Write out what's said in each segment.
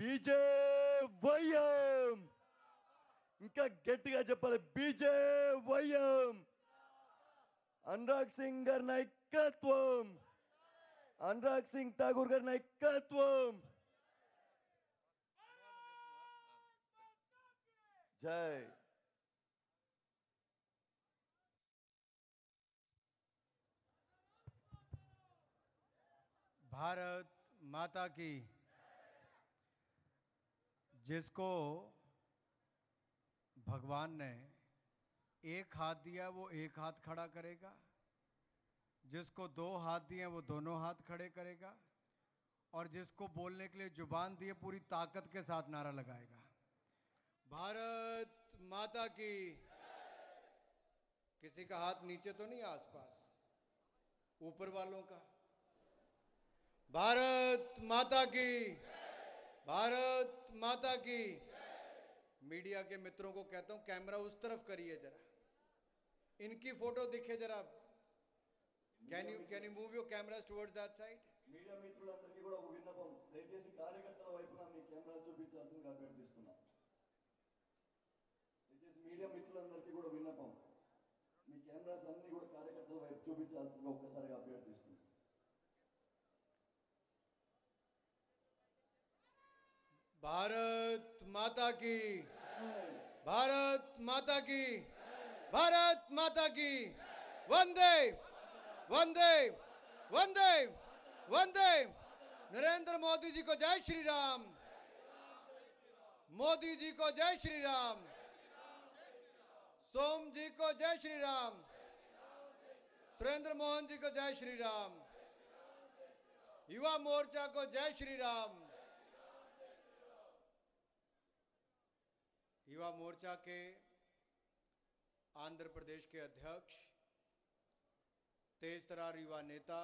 BJYM ఇంకా గట్టిగా చెప్పాలి బీజేవైఎం అనురాగ్ సింగ్ గారి నాయకత్వం అనురాగ్ సింగ్ ఠాకూర్ గారి నాయకత్వం జై भारत माता की। जिसको भगवान ने एक हाथ दिया वो एक हाथ खड़ा करेगा, जिसको दो हाथ दिए वो दोनों हाथ खड़े करेगा, और जिसको बोलने के लिए जुबान दिए पूरी ताकत के साथ नारा लगाएगा। भारत माता की। किसी का हाथ नीचे तो नहीं, आसपास ऊपर वालों का। भारत माता की। भारत माता की। मीडिया के मित्रों को कहता हूं कैमरा उस तरफ करिए जरा, इनकी फोटो दिखे जरा। Can you move your cameras towards that side. Media మిత్రులందరికీ కూడా ఒక విన్నపం, దయచేసి కార్యకర్తల వైపున మీ కెమెరా చూపించాల్సిందిగా అభ్యర్థిస్తున్నా. దయచేసి మీడియా మిత్రులందరికీ కూడా విన్నపం, మీ కెమెరాస్ అన్ని కూడా కార్యకర్తల వైపు చూపించాల్సిందిగా ఒక్కసారిగా అభ్యర్థిస్తున్నా. भारत माता की। भारत माता की। भारत माता की। वंदे वंदे वंदे वंदे। नरेंद्र मोदी जी को जय श्री राम। मोदी जी को जय श्री राम। सोम जी को जय श्री राम। सुरेंद्र मोहन जी को जय श्री राम। युवा मोर्चा को जय श्री राम। युवा मोर्चा के आंध्र प्रदेश के अध्यक्ष, तेज तरार युवा नेता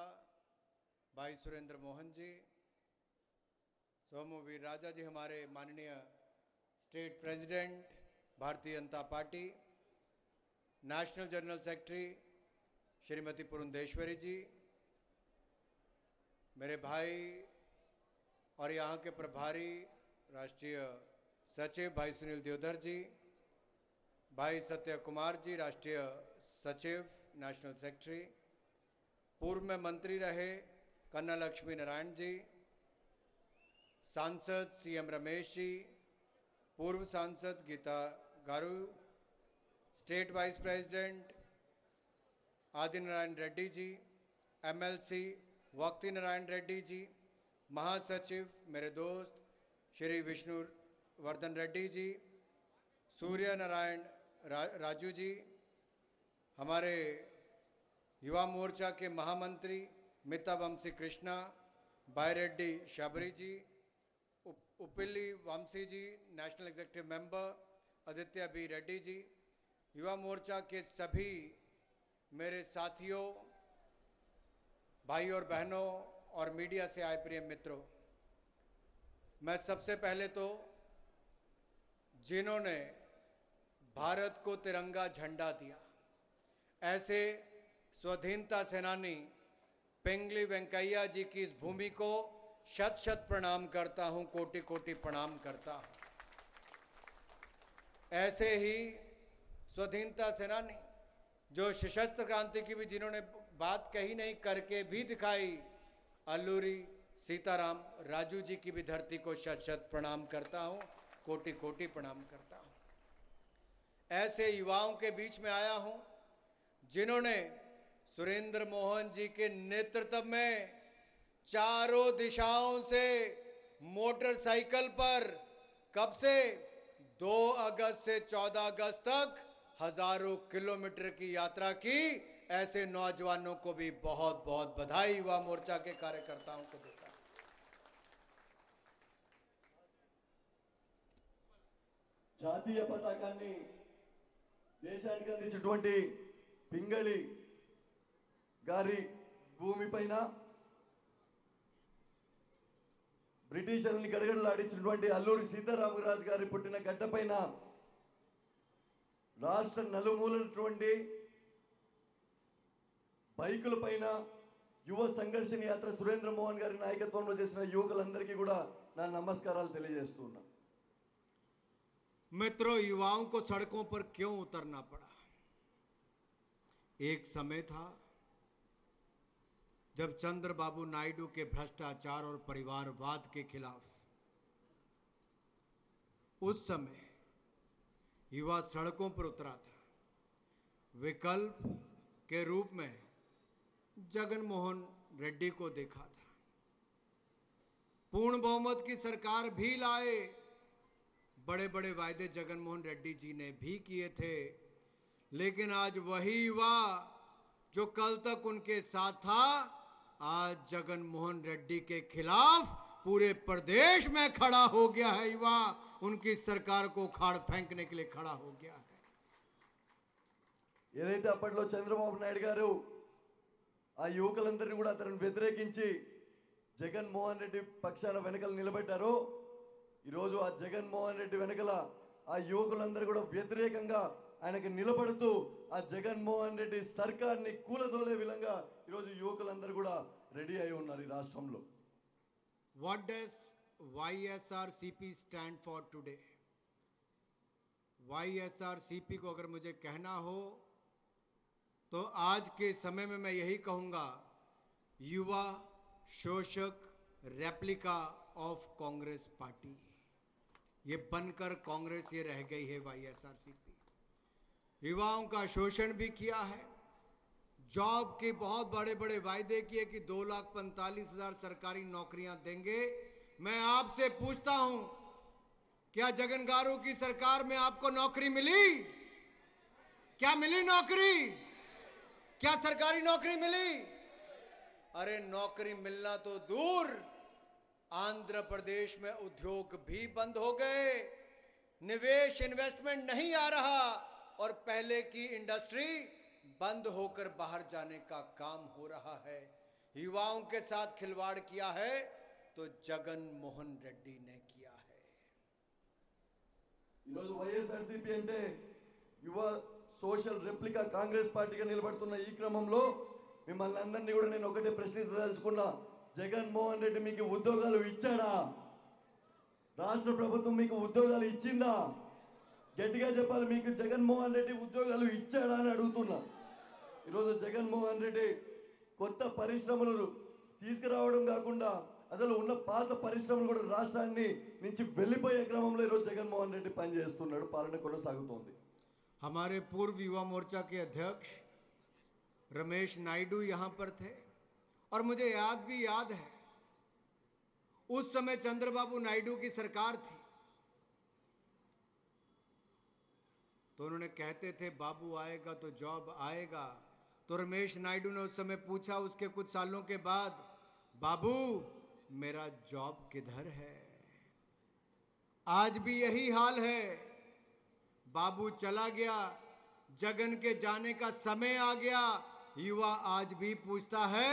भाई सुरेंद्र मोहन जी, सोमवीर राजा जी हमारे माननीय state president Bharatiya Janata party, national general secretary Shrimati Purandeswari ji, मेरे भाई और यहाँ के प्रभारी राष्ट्रीय सचिव भाई सुनील देवधर जी, भाई सत्य कुमार जी राष्ट्रीय सचिव नेशनल सेक्रेटरी, पूर्व में मंत्री रहे कन्ना लक्ष्मी नारायण जी, सांसद सीएम रमेश जी, पूर्व सांसद गीता गारू, स्टेट वाइस प्रेसिडेंट आदि नारायण रेड्डी जी, एमएलसी वक्ती नारायण रेड्डी जी, महासचिव मेरे दोस्त श्री विष्णु वर्धन रेड्डी जी, सूर्य नारायण राजू जी, हमारे युवा मोर्चा के महामंत्री Mitta Vamshi Krishna, Byreddy Shabari ji, Upilli Vamshi ji, national executive member Aditya B Reddy ji, Yuva Morcha के सभी मेरे साथियों, भाई और बहनों और मीडिया से आए प्रिय मित्रों, मैं सबसे पहले तो जिन्होंने भारत को तिरंगा झंडा दिया ऐसे स्वाधीनता सेनानी पिंगली वेंकैया जी की इस भूमि को शत शत प्रणाम करता हूं, कोटि कोटि प्रणाम करता हूं। ऐसे ही स्वाधीनता सेनानी जो सशस्त्र क्रांति की भी जिन्होंने बात कही नहीं करके भी दिखाई, अल्लूरी सीताराम राजू जी की भी धरती को शत शत प्रणाम करता हूं, कोटि कोटि प्रणाम करता हूं। ऐसे युवाओं के बीच में आया हूं जिन्होंने सुरेंद्र मोहन जी के नेतृत्व में चारों दिशाओं से मोटरसाइकिल पर कब से 2 अगस्त से 14 अगस्त तक हजारों किलोमीटर की यात्रा की। ऐसे नौजवानों को भी बहुत बहुत बधाई, युवा मोर्चा के कार्यकर्ताओं को देता हूं। జాతీయ పతాకాన్ని దేశానికి అందించినటువంటి పింగళి గారి భూమిపైన బ్రిటిషర్లని గడగడలాడించినటువంటి అల్లూరి సీతారామరాజు గారి పుట్టిన గడ్డపైన రాష్ట్ర నలుమూలటువంటి బైకుల పైన యువ సంఘర్షణ యాత్ర సురేంద్ర మోహన్ గారి నాయకత్వంలో చేసిన యువకులందరికీ కూడా నా నమస్కారాలు తెలియజేస్తున్నా. मित्रों, युवाओं को सड़कों पर क्यों उतरना पड़ा? एक समय था जब चंद्रबाबू नायडू के भ्रष्टाचार और परिवारवाद के खिलाफ उस समय युवा सड़कों पर उतरा था. विकल्प के रूप में जगन मोहन रेड्डी को देखा था. पूर्ण बहुमत की सरकार भी लाए. बड़े बड़े वायदे जगन मोहन रेड्डी जी ने भी किए थे, लेकिन आज वही युवा जो कल तक उनके साथ था, आज जगन मोहन रेड्डी के खिलाफ पूरे प्रदेश में खड़ा हो गया है. युवा उनकी सरकार को उखाड़ फेंकने के लिए खड़ा हो गया है. ఏదైతే అప్పట్లో చంద్రబాబు నాయుడు గారు ఆ యువకులందరినీ కూడా అతను వ్యతిరేకించి జగన్ మోహన్ రెడ్డి పక్షాన వెనకలు నిలబెట్టారో, ఈరోజు ఆ జగన్ మోహన్ రెడ్డి వెనకల ఆ యువకులందరూ కూడా వ్యతిరేకంగా ఆయనకి నిలబడుతూ ఆ జగన్ మోహన్ రెడ్డి సర్కార్ని కూలదోలే విధంగా ఈరోజు యువకులందరూ కూడా రెడీ అయి ఉన్నారు ఈ రాష్ట్రంలో. What does YSRCP stand for today? YSRCP को अगर मुझे कहना हो तो आज के समय में मैं यही कहूंगा, युवा शोषक रेप्लिका ऑफ कांग्रेस पार्टी. ये बनकर कांग्रेस ये रह गई है YSRCP. युवाओं का शोषण भी किया है. जॉब के बहुत बड़े बड़े वायदे किए कि 2,45,000 सरकारी नौकरियां देंगे. मैं आपसे पूछता हूं, क्या जगन गारू की सरकार में आपको नौकरी मिली? क्या मिली नौकरी? क्या सरकारी नौकरी मिली? अरे नौकरी मिलना तो दूर, आंध्र प्रदेश में उद्योग भी बंद हो गए. निवेश इन्वेस्टमेंट नहीं आ रहा और पहले की इंडस्ट्री बंद होकर बाहर जाने का काम हो रहा है. युवाओं के साथ खिलवाड़ किया है तो जगन मोहन रेड्डी ने किया है. ఈరోజు వైఎస్ఆర్సీపీ అంటే యువ సోషల్ రెప్లికా కాంగ్రెస్ పార్టీగా నిలబడుతున్న ఈ క్రమంలో మిమ్మల్ని అందరినీ కూడా నేను ఒకటే ప్రశ్నించదలుచుకున్నా. జగన్ మోహన్ రెడ్డి మీకు ఉద్యోగాలు ఇచ్చాడా? రాష్ట్ర ప్రభుత్వం మీకు ఉద్యోగాలు ఇచ్చిందా? గట్టిగా చెప్పాలి, మీకు జగన్ మోహన్ రెడ్డి ఉద్యోగాలు ఇచ్చాడా అని అడుగుతున్నా. ఈరోజు జగన్ మోహన్ రెడ్డి కొత్త పరిశ్రమలు తీసుకురావడం కాకుండా అసలు ఉన్న పాత పరిశ్రమలు కూడా రాష్ట్రాన్ని నుంచి వెళ్ళిపోయే క్రమంలో ఈరోజు జగన్ మోహన్ రెడ్డి పనిచేస్తున్నాడు, పాలన కొనసాగుతోంది. हमारे पूर्व युवा मोर्चा के अध्यक्ष रमेश नायडू यहां पर थे और मुझे याद है उस समय चंद्रबाबू नायडू की सरकार थी तो उन्होंने कहते थे बाबू आएगा तो जॉब आएगा. तो रमेश नायडू ने उस समय पूछा उसके कुछ सालों के बाद, बाबू मेरा जॉब किधर है? आज भी यही हाल है. बाबू चला गया, जगन के जाने का समय आ गया. युवा आज भी पूछता है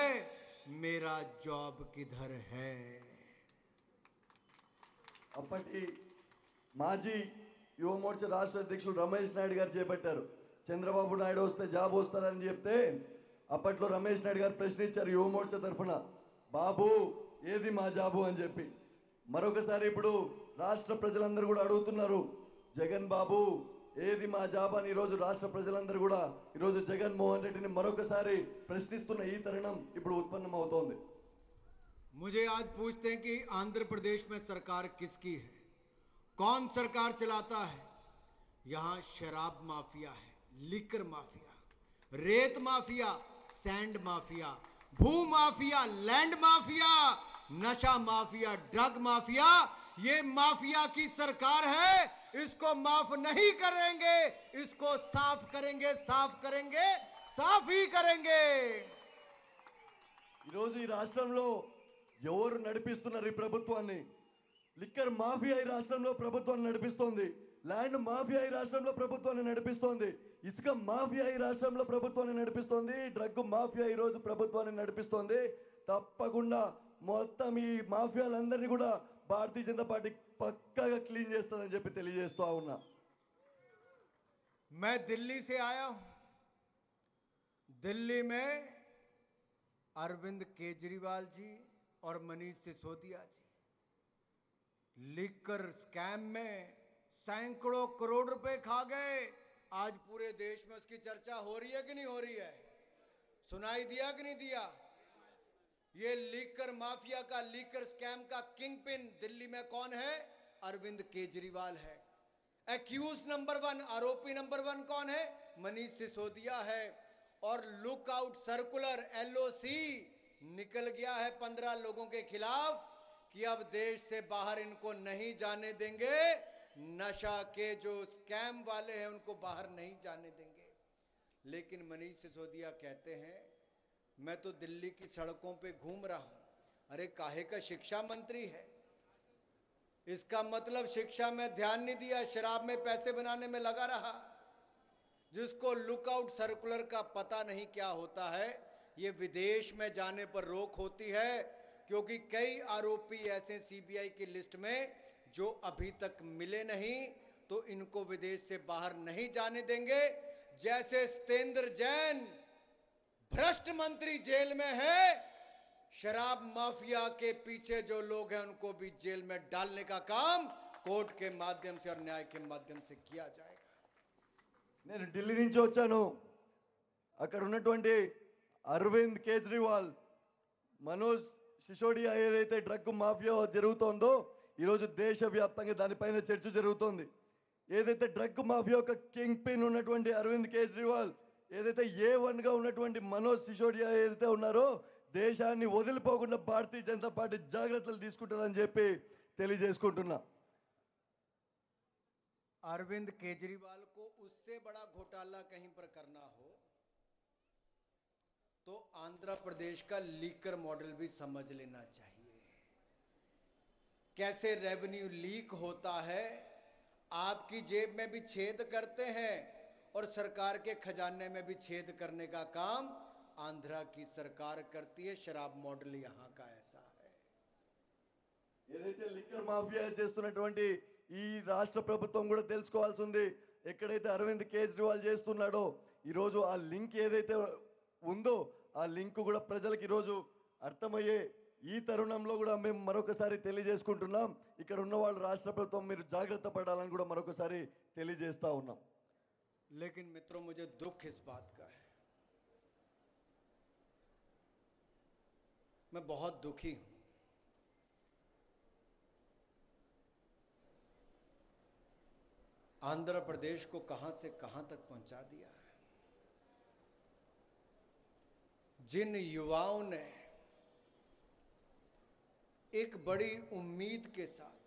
मेरा जॉब किधर है? అప్పటి మాజీ యువ మోర్చా రాష్ట్ర అధ్యక్షుడు రమేష్ నాయుడు గారు చేపట్టారు. చంద్రబాబు నాయుడు వస్తే జాబ్ వస్తారని చెప్తే అప్పట్లో రమేష్ నాయుడు గారు ప్రశ్నించారు యువ మోర్చా తరఫున, బాబు ఏది మా జాబు అని చెప్పి. మరొకసారి ఇప్పుడు రాష్ట్ర ప్రజలందరూ కూడా అడుగుతున్నారు, జగన్ బాబు ఏది మా జాబ్ అని ఈరోజు రాష్ట్ర ప్రజలందరూ కూడా ఈరోజు జగన్ మోహన్ రెడ్డిని మరొకసారి ప్రశ్నిస్తున్న ఈ తరుణం ఇప్పుడు ఉత్పన్నమవుతోంది. मुझे आज पूछते हैं कि आंध्र प्रदेश में सरकार किसकी है? कौन सरकार चलाता है? यहां शराब माफिया है, लिकर माफिया, रेत माफिया, सैंड माफिया, भू माफिया, लैंड माफिया, नशा माफिया, ड्रग माफिया. ये माफिया की सरकार है. इसको माफ नहीं करेंगे, इसको साफ करेंगे, साफ करेंगे, साफ ही करेंगे. ఈరోజు ఈ రాష్ట్రంలో ఎవరు నడిపిస్తున్నారు ఈ ప్రభుత్వాన్ని? లిక్కర్ మాఫియా ఈ రాష్ట్రంలో ప్రభుత్వాన్ని నడిపిస్తోంది. ల్యాండ్ మాఫియా ఈ రాష్ట్రంలో ప్రభుత్వాన్ని నడిపిస్తోంది. ఇసుక మాఫియా ఈ రాష్ట్రంలో ప్రభుత్వాన్ని నడిపిస్తోంది. డ్రగ్ మాఫియా ఈ రోజు ప్రభుత్వాన్ని నడిపిస్తోంది. తప్పకుండా మొత్తం ఈ మాఫియాలందరినీ కూడా భారతీయ జనతా పార్టీ పక్కాగా క్లీన్ చేస్తుందని చెప్పి తెలియజేస్తూ ఉన్నా. मैं दिल्ली से आया हूं. दिल्ली में अरविंद केजरीवाल जी और मनीष सिसोदिया जी लिकर स्कैम में सैकड़ों करोड़ रुपए खा गए। आज पूरे देश में उसकी चर्चा हो रही है कि नहीं हो रही है? सुनाई दिया कि नहीं दिया? ये लीकर माफिया का, लीकर स्कैम का किंग पिन दिल्ली में कौन है? अरविंद केजरीवाल है। एक्यूज नंबर 1, आरोपी नंबर 1 कौन है? मनीष सिसोदिया है। और लुकआउट सर्कुलर एलओसी निकल गया है 15 लोगों के खिलाफ कि अब देश से बाहर इनको नहीं जाने देंगे। नशा के जो स्कैम वाले हैं उनको बाहर नहीं जाने देंगे। लेकिन मनीष सिसोदिया कहते हैं मैं तो दिल्ली की सड़कों पे घूम रहा हूं। अरे काहे का शिक्षा मंत्री है? इसका मतलब शिक्षा में ध्यान नहीं दिया, शराब में पैसे बनाने में लगा रहा। जिसको लुकआउट सर्कुलर का पता नहीं क्या होता है, ये विदेश में जाने पर रोक होती है, क्योंकि कई आरोपी ऐसे सीबीआई की लिस्ट में जो अभी तक मिले नहीं, तो इनको विदेश से बाहर नहीं जाने देंगे। जैसे सत्येंद्र जैन भ्रष्ट मंत्री जेल में है, शराब माफिया के पीछे जो लोग हैं उनको भी जेल में डालने का काम कोर्ट के माध्यम से और न्याय के माध्यम से किया जाएगा। నేను ఢిల్లీ నుంచి వచ్చాను. అక్కడ ఉన్నటువంటి అరవింద్ కేజ్రీవాల్, మనోజ్ సిసోడియా ఏదైతే డ్రగ్ మాఫియా జరుగుతోందో ఈరోజు దేశవ్యాప్తంగా దానిపైన చర్చ జరుగుతోంది. ఏదైతే డ్రగ్ మాఫియా యొక్క కింగ్ పిన్ ఉన్నటువంటి అరవింద్ కేజ్రీవాల్, ఏదైతే A1 గా ఉన్నటువంటి మనోజ్ సిసోడియా ఏదైతే ఉన్నారో దేశాన్ని వదిలిపోకుండా భారతీయ జనతా పార్టీ జాగ్రత్తలు తీసుకుంటుందని చెప్పి తెలియజేసుకుంటున్నా. अरविंद केजरीवाल को उससे बड़ा घोटाला कहीं पर करना हो तो आंध्र प्रदेश का लीकर मॉडल भी समझ लेना चाहिए। कैसे रेवेन्यू लीक होता है, आपकी जेब में भी छेद करते हैं और सरकार के खजाने में भी छेद करने का काम आंध्र की सरकार करती है। शराब मॉडल यहां का ऐसा है। ఏదైతే లిక్కర్ మాఫియా చేస్తున్నటువంటి ఈ రాష్ట్ర ప్రభుత్వం కూడా తెలుసుకోవాల్సి ఉంది. ఎక్కడైతే అరవింద్ కేజ్రీవాల్ చేస్తున్నాడో ఈరోజు ఆ లింక్ ఏదైతే ఉందో ఆ లింక్ కూడా ప్రజలకు ఈరోజు అర్థమయ్యే ఈ తరుణంలో కూడా మేము మరొకసారి తెలియజేసుకుంటున్నాం. ఇక్కడ ఉన్న వాళ్ళు రాష్ట్ర ప్రభుత్వం మీరు జాగ్రత్త పడాలని కూడా మరొకసారి తెలియజేస్తా ఉన్నాం. लेकिन मित्रों, मुझे दुख इस बात का है, मैं बहुत दुखी हूं। आंध्र प्रदेश को कहां से कहां तक पहुंचा दिया है। जिन युवाओं ने एक बड़ी उम्मीद के साथ,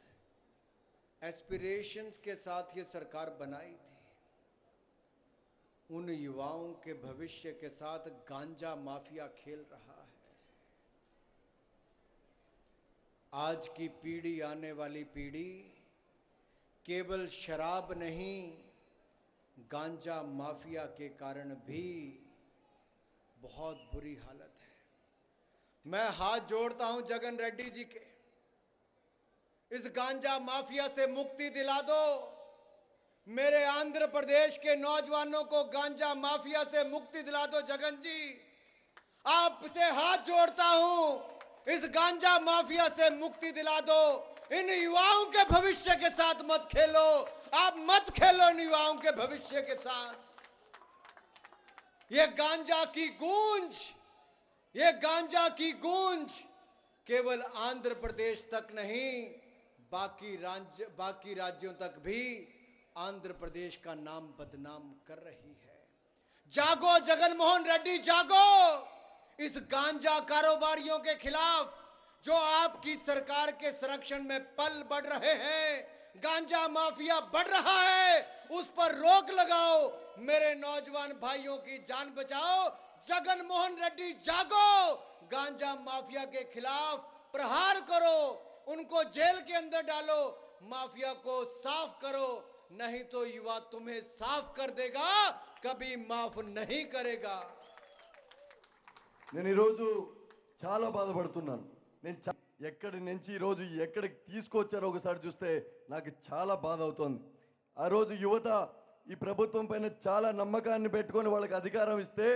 एस्पिरेशंस के साथ ये सरकार बनाई थी, उन युवाओं के भविष्य के साथ गांजा माफिया खेल रहा है। आज की पीढ़ी, आने वाली पीढ़ी केवल शराब नहीं, गांजा माफिया के कारण भी बहुत बुरी हालत है। मैं हाथ जोड़ता हूं जगन रेड्डी जी के, इस गांजा माफिया से मुक्ति दिला दो। मेरे आंध्र प्रदेश के नौजवानों को गांजा माफिया से मुक्ति दिला दो। जगन जी, आपसे हाथ जोड़ता हूं, इस गांजा माफिया से मुक्ति दिला दो। इन युवाओं के भविष्य के साथ मत खेलो, आप मत खेलो इन युवाओं के भविष्य के साथ। ये गांजा की गूंज, ये गांजा की गूंज केवल आंध्र प्रदेश तक नहीं, बाकी राज्यों तक भी आंध्र प्रदेश का नाम बदनाम कर रही है। जागो जगनमोहन रेड्डी, जागो। इस गांजा कारोबारियों के खिलाफ जो आपकी सरकार के संरक्षण में पल बढ़ रहे हैं, गांजा माफिया बढ़ रहा है, उस पर रोक लगाओ। मेरे नौजवान भाइयों की जान बचाओ। जगनमोहन रेड्डी, जागो। गांजा माफिया के खिलाफ प्रहार करो, उनको जेल के अंदर डालो, माफिया को साफ करो, नहीं तो युवा तुम्हें साफ कर देगा, कभी माफ नहीं करेगा। నేను ఈరోజు చాలా బాధపడుతున్నాను. ఎక్కడి నుంచి ఈరోజు ఎక్కడికి తీసుకొచ్చారో ఒకసారి చూస్తే నాకు చాలా బాధ అవుతోంది. ఆ రోజు యువత ఈ ప్రభుత్వం పైన చాలా నమ్మకాన్ని పెట్టుకొని వాళ్ళకి అధికారం ఇస్తే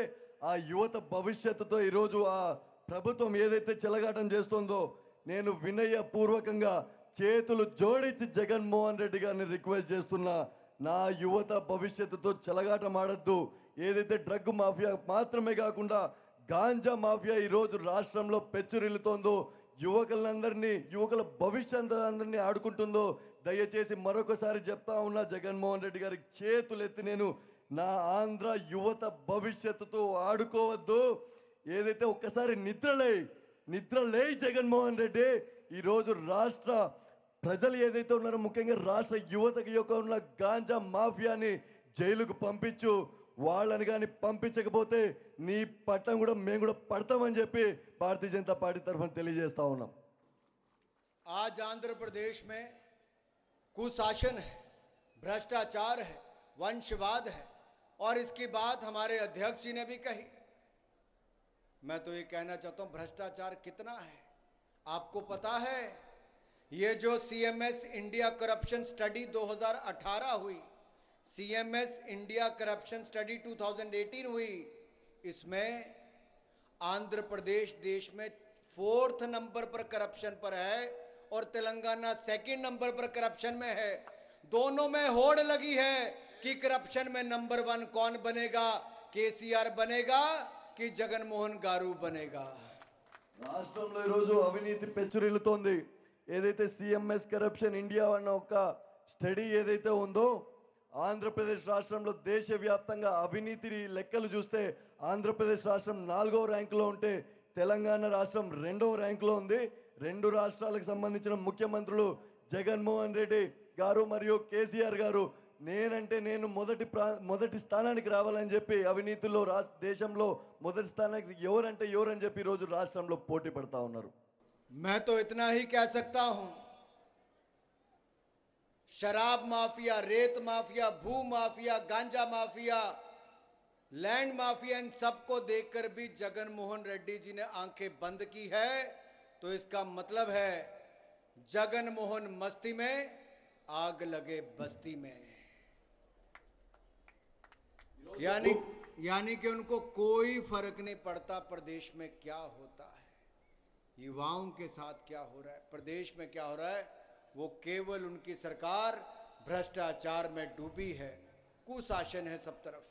ఆ యువత భవిష్యత్తుతో ఈరోజు ఆ ప్రభుత్వం ఏదైతే చెలగాటం చేస్తుందో నేను వినయపూర్వకంగా చేతులు జోడించి జగన్మోహన్ రెడ్డి గారిని రిక్వెస్ట్ చేస్తున్నా. నా యువత భవిష్యత్తుతో చెలగాటం ఆడద్దు. ఏదైతే డ్రగ్ మాఫియా మాత్రమే కాకుండా గాంజా మాఫియా ఈ రోజు రాష్ట్రంలో పెచ్చురిల్లుతోందో, యువకుల భవిష్యత్తు అందరినీ ఆడుకుంటుందో, దయచేసి మరొకసారి చెప్తా ఉన్నా జగన్మోహన్ రెడ్డి గారికి చేతులెత్తి నేను నా ఆంధ్ర యువత భవిష్యత్తుతో ఆడుకోవద్దు. ఏదైతే ఒక్కసారి నిద్రలే జగన్మోహన్ రెడ్డి. ఈరోజు రాష్ట్ర ప్రజలు ఏదైతే ఉన్నారో, ముఖ్యంగా రాష్ట్ర యువతకి యొక్క ఉన్న గాంజా మాఫియాని జైలుకు పంపించు. వాళ్ళని కానీ పంపించకపోతే నీ పట్టం కూడా మేము కూడా పడతామని చెప్పి భారతీయ జనతా పార్టీ తరఫున తెలియజేస్తా ఉన్నాం. आज आंध्र प्रदेश में कुशासन है, भ्रष्टाचार है, वंशवाद है और इसकी बात हमारे अध्यक्ष जी ने भी कही. मैं तो ये कहना चाहता हूं भ्रष्टाचार कितना है आपको पता है? ये जो सीएमएस इंडिया करप्शन स्टडी 2018 हुई, सीएमएस इंडिया करप्शन स्टडी 2018 हुई, इसमें आंध्र प्रदेश देश में 4th नंबर पर करप्शन पर है और तेलंगाना 2nd नंबर पर करप्शन में है. दोनों में होड़ लगी है कि करप्शन में नंबर 1 कौन बनेगा, केसीआर बनेगा कि जगनमोहन गारू बनेगा. రాష్ట్రంలో ఈరోజు అవినీతి పెచ్చురిల్లుతోంది. ఏదైతే సిఎంఎస్ కరప్షన్ ఇండియా అన్న ఒక స్టడీ ఏదైతే ఉందో, ఆంధ్రప్రదేశ్ రాష్ట్రంలో దేశవ్యాప్తంగా అవినీతి లెక్కలు చూస్తే ఆంధ్రప్రదేశ్ రాష్ట్రం 4వ ర్యాంకులో ఉంటే తెలంగాణ రాష్ట్రం 2వ ర్యాంకులో ఉంది. రెండు రాష్ట్రాలకు సంబంధించిన ముఖ్యమంత్రులు జగన్మోహన్ రెడ్డి గారు మరియు కేసీఆర్ గారు నేనంటే నేను మొదటి స్థానానికి రావాలని చెప్పి అవినీతిలో దేశంలో మొదటి స్థానానికి ఎవరని చెప్పి ఈ రోజు రాష్ట్రంలో పోటీ పడతా ఉన్నారు. मैं तो इतना ही कह सकता हूं, शराब माफिया, रेत माफिया, भू माफिया, गांजा माफिया, लैंड माफिया, इन सबको देखकर भी जगनमोहन रेड्डी जी ने आंखें बंद की है. तो इसका मतलब है जगनमोहन मस्ती में, आग लगे बस्ती में. यानी कि उनको कोई फर्क नहीं पड़ता प्रदेश में क्या होता है, युवाओं के साथ क्या हो रहा है, प्रदेश में क्या हो रहा है. वो केवल उनकी सरकार भ्रष्टाचार में डूबी है, कुशासन है सब तरफ.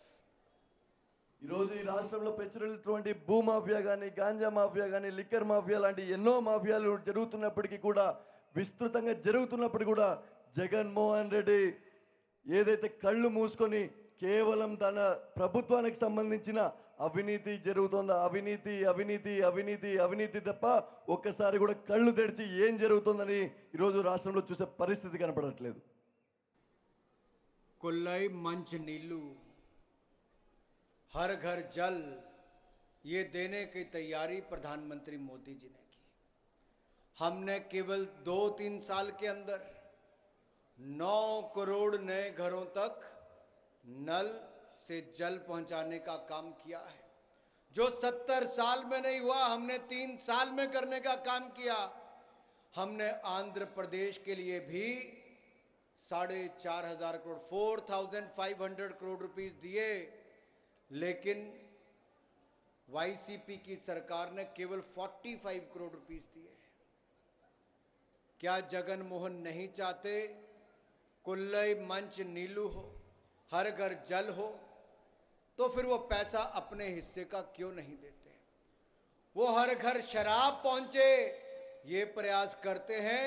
ఈ రోజు ఈ రాష్ట్రంలో పెచ్చురిల్లుతున్నటువంటి భూ మాఫియా కానీ, గాంజా మాఫియా కానీ, లిక్కర్ మాఫియా లాంటి ఎన్నో మాఫియాలు జరుగుతున్నప్పటికీ కూడా, విస్తృతంగా జరుగుతున్నప్పుడు కూడా జగన్మోహన్ రెడ్డి ఏదైతే కళ్ళు మూసుకొని కేవలం తన ప్రభుత్వానికి సంబంధించిన అవినీతి జరుగుతుందో, అవినీతి తప్ప ఒక్కసారి కూడా కళ్ళు తెరిచి ఏం జరుగుతుందని ఈరోజు రాష్ట్రంలో చూసే పరిస్థితి కనపడట్లేదు. कुल्लई मंच नीलू, हर घर जल, ये देने की तैयारी प्रधानमंत्री मोदी जी ने की. हमने केवल 2-3 साल के अंदर 9 करोड़ नए घरों तक नल से जल पहुंचाने का काम किया है. जो 70 साल में नहीं हुआ, हमने 3 साल में करने का काम किया. हमने आंध्र प्रदेश के लिए भी 4,500 करोड़ 4,500 करोड़ रुपीस दिए, लेकिन वाईसीपी की सरकार ने केवल 45 करोड़ रुपीस दिए. क्या जगनमोहन नहीं चाहते कुल्लई मंच नीलू हो, हर घर जल हो? तो फिर वो पैसा अपने हिस्से का क्यों नहीं देते? वो हर घर शराब पहुंचे ये प्रयास करते हैं,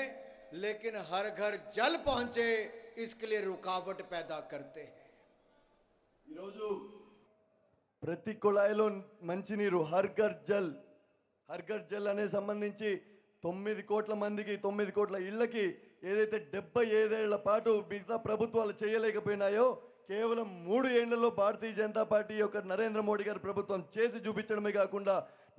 लेकिन हर घर जल पहुंचे इसके लिए रुकावट पैदा करते हैं. ప్రతి కుళాయిలో మంచినీరు హర్ ఘర్ జల్ అనే సంబంధించి 9 కోట్ల మందికి 9 కోట్ల ఇళ్లకి ఏదైతే 75 ఏళ్ల పాటు మిగతా ప్రభుత్వాలు చేయలేకపోయినాయో కేవలం 3 ఏళ్లలో భారతీయ జనతా పార్టీ యొక్క నరేంద్ర మోడీ గారి ప్రభుత్వం చేసి చూపించడమే కాకుండా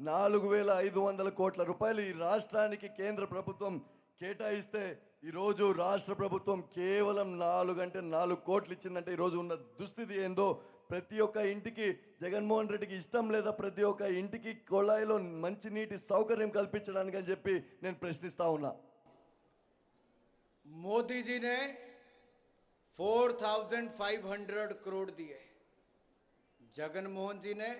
4,500 కోట్ల రూపాయలు ఈ రాష్ట్రానికి కేంద్ర ప్రభుత్వం కేటాయిస్తే ఈ రోజు రాష్ట్ర ప్రభుత్వం కేవలం 4 కోట్లు ఇచ్చిందంటే ఈ రోజు ఉన్న దుస్థితి ఏందో ప్రతి ఒక్క ఇంటికి జగన్మోహన్ రెడ్డికి ఇష్టం లేదా ప్రతి ఒక్క ఇంటికి కొళాయిలో మంచి నీటి సౌకర్యం కల్పించడానికి అని చెప్పి నేను ప్రశ్నిస్తా ఉన్నా. मोदी जी ने 4,500 करोड़ दिए, जगनमोहन जी ने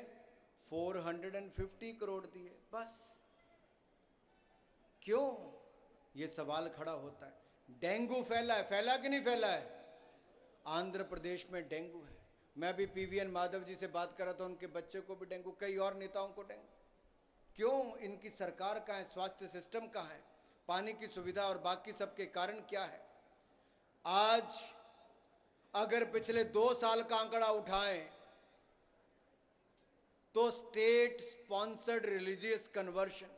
450 करोड़ दिए. बस क्यों ये सवाल खड़ा होता है। डेंगू फैला कि नहीं फैला है? आंध्र प्रदेश में डेंगू है। मैं भी पीवीएन माधव जी से बात कर रहा था, उनके बच्चे को भी डेंगू, कई और नेताओं को डेंगू। क्यों? इनकी सरकार कहां है, स्वास्थ्य सिस्टम कहां है, पानी की सुविधा और बाकी सबके कारण क्या है? आज अगर पिछले 2 साल का आंकड़ा उठाएं तो स्टेट स्पॉन्सर्ड रिलीजियस कन्वर्शन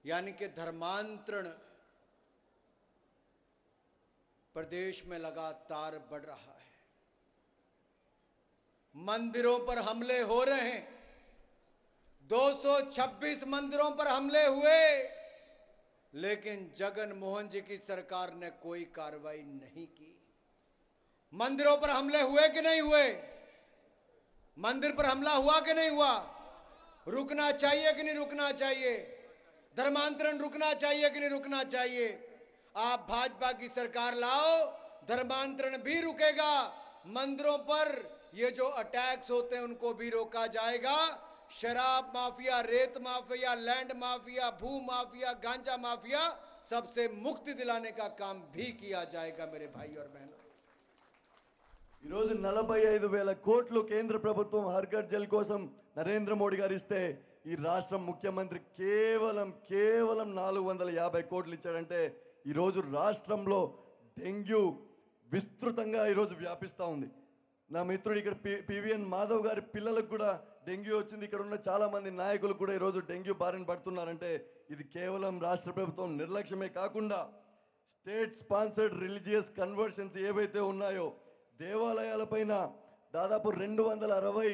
यानी कि धर्मांतरण प्रदेश में लगातार बढ़ रहा है। मंदिरों पर हमले हो रहे हैं। 226 मंदिरों पर हमले हुए, लेकिन जगन मोहन जी की सरकार ने कोई कार्रवाई नहीं की। मंदिरों पर हमले हुए कि नहीं हुए? मंदिर पर हमला हुआ कि नहीं हुआ? रुकना चाहिए कि नहीं रुकना चाहिए? धर्मांतरण रुकना चाहिए कि नहीं रुकना चाहिए? आप भाजपा की सरकार लाओ, धर्मांतरण भी रुकेगा, मंदिरों पर ये जो अटैक्स होते हैं उनको भी रोका जाएगा। शराब माफिया, रेत माफिया, लैंड माफिया, भू माफिया, गांजा माफिया, सबसे मुक्ति दिलाने का काम भी किया जाएगा मेरे भाई और बहनों। ఈ రోజు 45,000 కోట్లు కేంద్ర ప్రభుత్వం హర్ ఘర్ జల్ కోసం నరేంద్ర మోడీ గారు ఇస్తే ఈ రాష్ట్ర ముఖ్యమంత్రి కేవలం 450 కోట్లు ఇచ్చాడంటే ఈ రోజు రాష్ట్రంలో డెంగ్యూ విస్తృతంగా ఈ రోజు వ్యాపిస్తా ఉంది. నా మిత్రుడు ఇక్కడ పివిఎన్ మాధవ్ గారి పిల్లలకు కూడా డెంగ్యూ వచ్చింది. ఇక్కడ ఉన్న చాలా మంది నాయకులు కూడా ఈ రోజు డెంగ్యూ బారిన పడుతున్నారంటే ఇది కేవలం రాష్ట్ర ప్రభుత్వం నిర్లక్ష్యమే కాకుండా స్టేట్ స్పాన్సర్డ్ రిలీజియస్ కన్వర్షన్స్ ఏవైతే ఉన్నాయో, దేవాలయాలపైన దాదాపు 260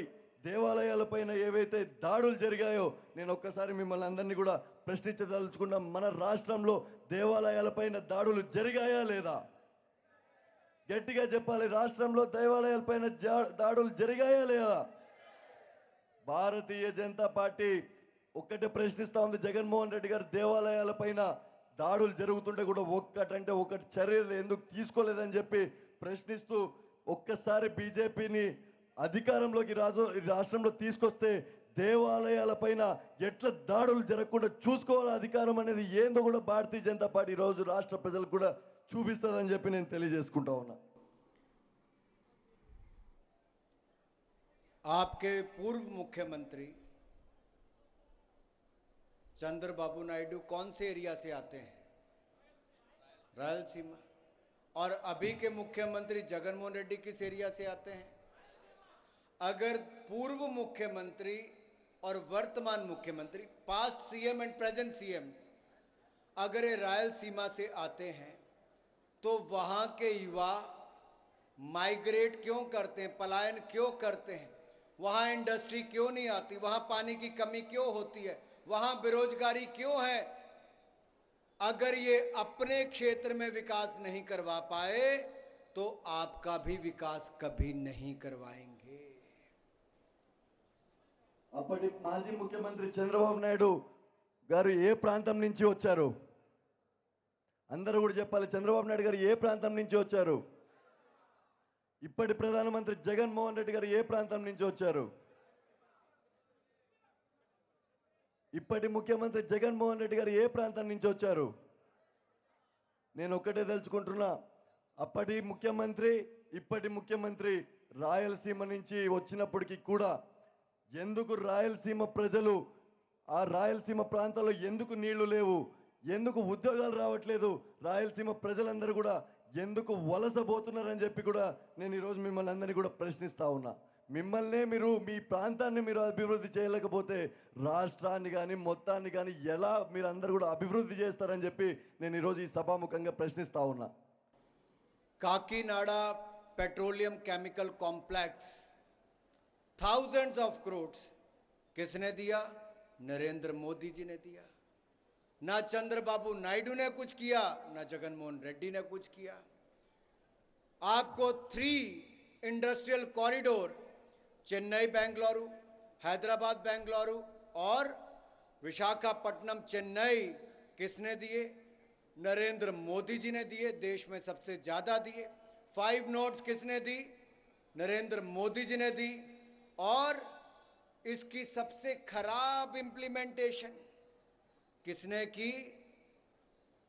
దేవాలయాలపైన ఏవైతే దాడులు జరిగాయో, నేను ఒక్కసారి మిమ్మల్ని అందరినీ కూడా ప్రశ్నించదలుచుకున్నా, మన రాష్ట్రంలో దేవాలయాలపైన దాడులు జరిగాయా లేదా? గట్టిగా చెప్పాలి, రాష్ట్రంలో దేవాలయాలపైన దాడులు జరిగాయా లేదా? భారతీయ జనతా పార్టీ ఒక్కటే ప్రశ్నిస్తా ఉంది, జగన్మోహన్ రెడ్డి గారు దేవాలయాలపైన దాడులు జరుగుతుంటే కూడా ఒకటి చర్యలు ఎందుకు తీసుకోలేదని చెప్పి ప్రశ్నిస్తూ ఒక్కసారి బీజేపీని అధికారంలోకి రాష్ట్రంలో తీసుకొస్తే దేవాలయాలపైన ఎట్లా దాడులు జరగకుండా చూసుకోవాలి అధికారం అనేది ఏందో కూడా భారతీయ జనతా పార్టీ రోజు రాష్ట్ర ప్రజలకు కూడా చూపిస్తుందని చెప్పి నేను తెలియజేసుకుంటా ఉన్నా. आपके पूर्व मुख्यमंत्री चंद्रबाबू नायडू कौन से एरिया से आते हैं? रायलसीमा। और अभी के मुख्यमंत्री जगनमोहन रेड्डी किस एरिया से आते हैं? अगर पूर्व मुख्यमंत्री और वर्तमान मुख्यमंत्री, past CM and present CM, अगर ये रायलसीमा से आते हैं तो वहां के युवा माइग्रेट क्यों करते हैं, पलायन क्यों करते हैं? वहां इंडस्ट्री क्यों नहीं आती? वहां पानी की कमी क्यों होती है? वहां बेरोजगारी क्यों है? अगर ये अपने क्षेत्र में विकास नहीं करवा पाए तो आपका भी विकास कभी नहीं करवाएंगे। అప్పటి మాజీ ముఖ్యమంత్రి చంద్రబాబు నాయుడు గారు ఏ ప్రాంతం నుంచి వచ్చారు? అందరూ కూడా చెప్పాలి, చంద్రబాబు నాయుడు గారు ఏ ప్రాంతం నుంచి వచ్చారు? ఇప్పటి ప్రధానమంత్రి జగన్మోహన్ రెడ్డి గారు ఏ ప్రాంతం నుంచి వచ్చారు? ఇప్పటి ముఖ్యమంత్రి జగన్మోహన్ రెడ్డి గారు ఏ ప్రాంతం నుంచి వచ్చారు? నేను ఒక్కటే తెలుసుకుంటున్నా, అప్పటి ముఖ్యమంత్రి ఇప్పటి ముఖ్యమంత్రి రాయలసీమ నుంచి వచ్చినప్పటికీ కూడా ఎందుకు రాయలసీమ ప్రజలు, ఆ రాయలసీమ ప్రాంతాల్లో ఎందుకు నీళ్లు లేవు, ఎందుకు ఉద్యోగాలు రావట్లేదు, రాయలసీమ ప్రజలందరూ కూడా ఎందుకు వలసపోతున్నారని చెప్పి కూడా నేను ఈరోజు మిమ్మల్ని అందరినీ కూడా ప్రశ్నిస్తా ఉన్నా. మిమ్మల్నే మీరు, మీ ప్రాంతాన్ని మీరు అభివృద్ధి చేయలేకపోతే రాష్ట్రాన్ని కానీ మొత్తాన్ని కానీ ఎలా మీరు అందరూ కూడా అభివృద్ధి చేస్తారని చెప్పి నేను ఈరోజు ఈ సభాముఖంగా ప్రశ్నిస్తా ఉన్నా. Kakinada petroleum chemical complex thousands of crore किसने दिया? नरेंद्र मोदी जी ने दिया। ना चंद्रबाबू नायडू ने कुछ किया, ना जगनमोहन रेड्डी ने कुछ किया। आपको 3 इंडस्ट्रियल कॉरिडोर चेन्नई बेंगलुरु, हैदराबाद बेंगलुरु और विशाखापट्टनम चेन्नई किसने दिए? नरेंद्र मोदी जी ने दिए, देश में सबसे ज्यादा दिए। 5 नोट्स किसने दी? नरेंद्र मोदी जी ने दी। और इसकी सबसे खराब इंप्लीमेंटेशन किसने की?